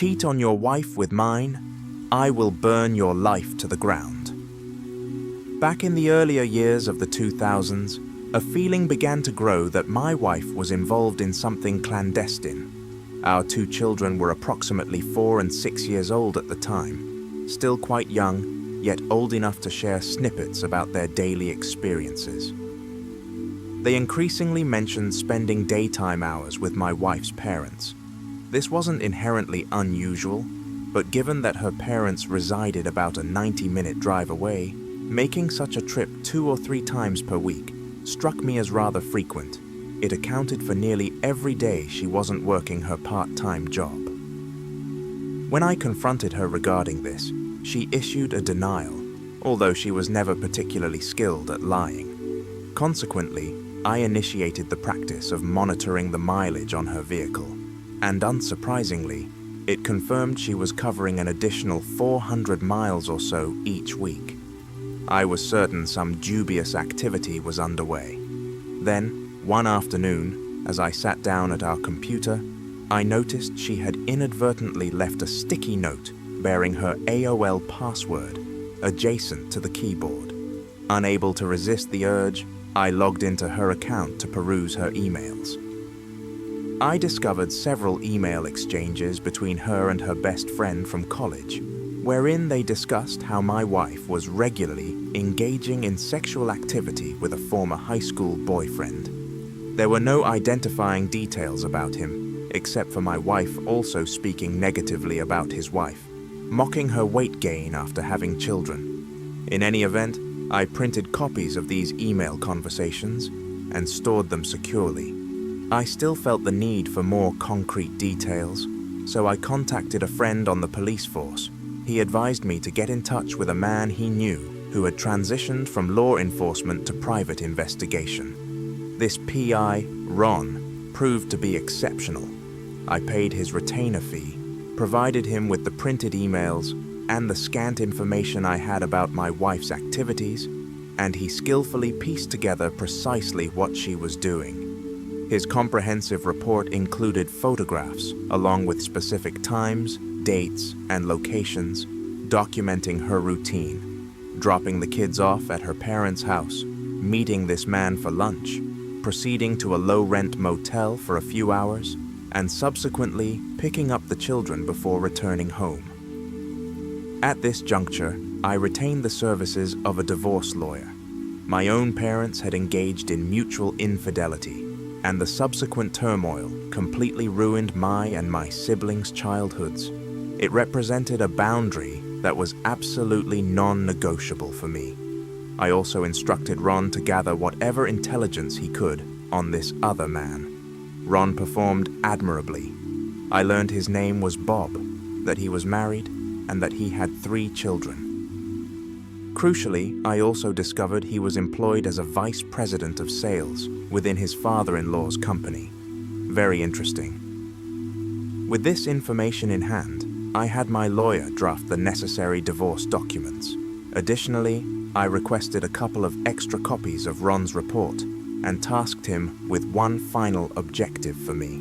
cheat on your wife with mine, I will burn your life to the ground. Back in the earlier years of the 2000s, a feeling began to grow that my wife was involved in something clandestine. Our 2 children were approximately 4 and 6 years old at the time, still quite young, yet old enough to share snippets about their daily experiences. They increasingly mentioned spending daytime hours with my wife's parents. This wasn't inherently unusual, but given that her parents resided about a 90-minute drive away, making such a trip 2 or 3 times per week struck me as rather frequent. It accounted for nearly every day she wasn't working her part-time job. When I confronted her regarding this, she issued a denial, although she was never particularly skilled at lying. Consequently, I initiated the practice of monitoring the mileage on her vehicle, and unsurprisingly, it confirmed she was covering an additional 400 miles or so each week. I was certain some dubious activity was underway. Then, one afternoon, as I sat down at our computer, I noticed she had inadvertently left a sticky note bearing her AOL password adjacent to the keyboard. Unable to resist the urge, I logged into her account to peruse her emails. I discovered several email exchanges between her and her best friend from college, wherein they discussed how my wife was regularly engaging in sexual activity with a former high school boyfriend. There were no identifying details about him, except for my wife also speaking negatively about his wife, mocking her weight gain after having children. In any event, I printed copies of these email conversations and stored them securely. I still felt the need for more concrete details, so I contacted a friend on the police force. He advised me to get in touch with a man he knew who had transitioned from law enforcement to private investigation. This PI, Ron, proved to be exceptional. I paid his retainer fee, provided him with the printed emails and the scant information I had about my wife's activities, and he skillfully pieced together precisely what she was doing. His comprehensive report included photographs, along with specific times, dates, and locations, documenting her routine, dropping the kids off at her parents' house, meeting this man for lunch, proceeding to a low-rent motel for a few hours, and subsequently picking up the children before returning home. At this juncture, I retained the services of a divorce lawyer. My own parents had engaged in mutual infidelity, and the subsequent turmoil completely ruined my and my siblings' childhoods. It represented a boundary that was absolutely non-negotiable for me. I also instructed Ron to gather whatever intelligence he could on this other man. Ron performed admirably. I learned his name was Bob, that he was married, and that he had 3 children. Crucially, I also discovered he was employed as a vice president of sales within his father-in-law's company. Very interesting. With this information in hand, I had my lawyer draft the necessary divorce documents. Additionally, I requested a couple of extra copies of Ron's report and tasked him with one final objective for me.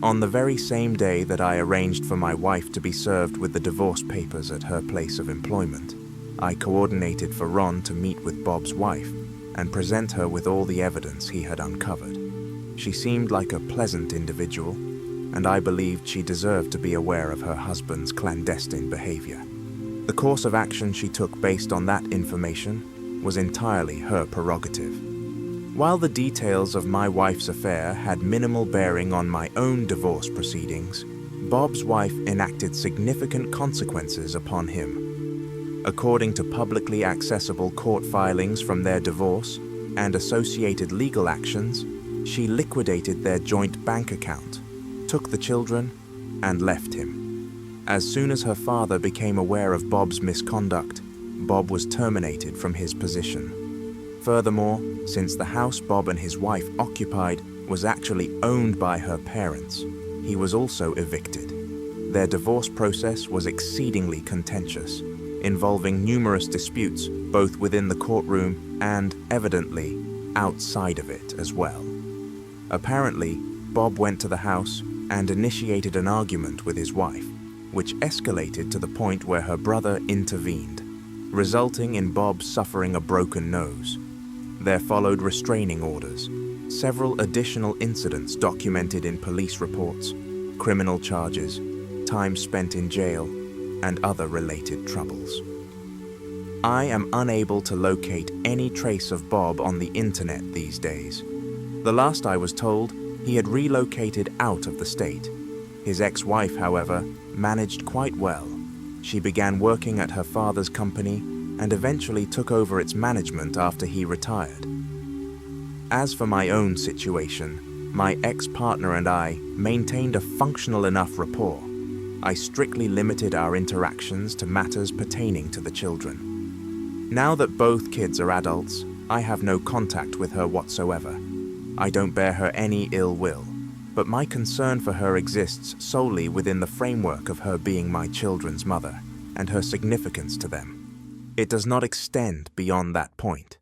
On the very same day that I arranged for my wife to be served with the divorce papers at her place of employment, I coordinated for Ron to meet with Bob's wife and present her with all the evidence he had uncovered. She seemed like a pleasant individual, and I believed she deserved to be aware of her husband's clandestine behavior. The course of action she took based on that information was entirely her prerogative. While the details of my wife's affair had minimal bearing on my own divorce proceedings, Bob's wife enacted significant consequences upon him. According to publicly accessible court filings from their divorce and associated legal actions, she liquidated their joint bank account, took the children, and left him. As soon as her father became aware of Bob's misconduct, Bob was terminated from his position. Furthermore, since the house Bob and his wife occupied was actually owned by her parents, he was also evicted. Their divorce process was exceedingly contentious, involving numerous disputes both within the courtroom and, evidently, outside of it as well. Apparently, Bob went to the house, and initiated an argument with his wife, which escalated to the point where her brother intervened, resulting in Bob suffering a broken nose. There followed restraining orders, several additional incidents documented in police reports, criminal charges, time spent in jail, and other related troubles. I am unable to locate any trace of Bob on the internet these days. The last I was told, he had relocated out of the state. His ex-wife, however, managed quite well. She began working at her father's company and eventually took over its management after he retired. As for my own situation, my ex-partner and I maintained a functional enough rapport. I strictly limited our interactions to matters pertaining to the children. Now that both kids are adults, I have no contact with her whatsoever. I don't bear her any ill will, but my concern for her exists solely within the framework of her being my children's mother and her significance to them. It does not extend beyond that point.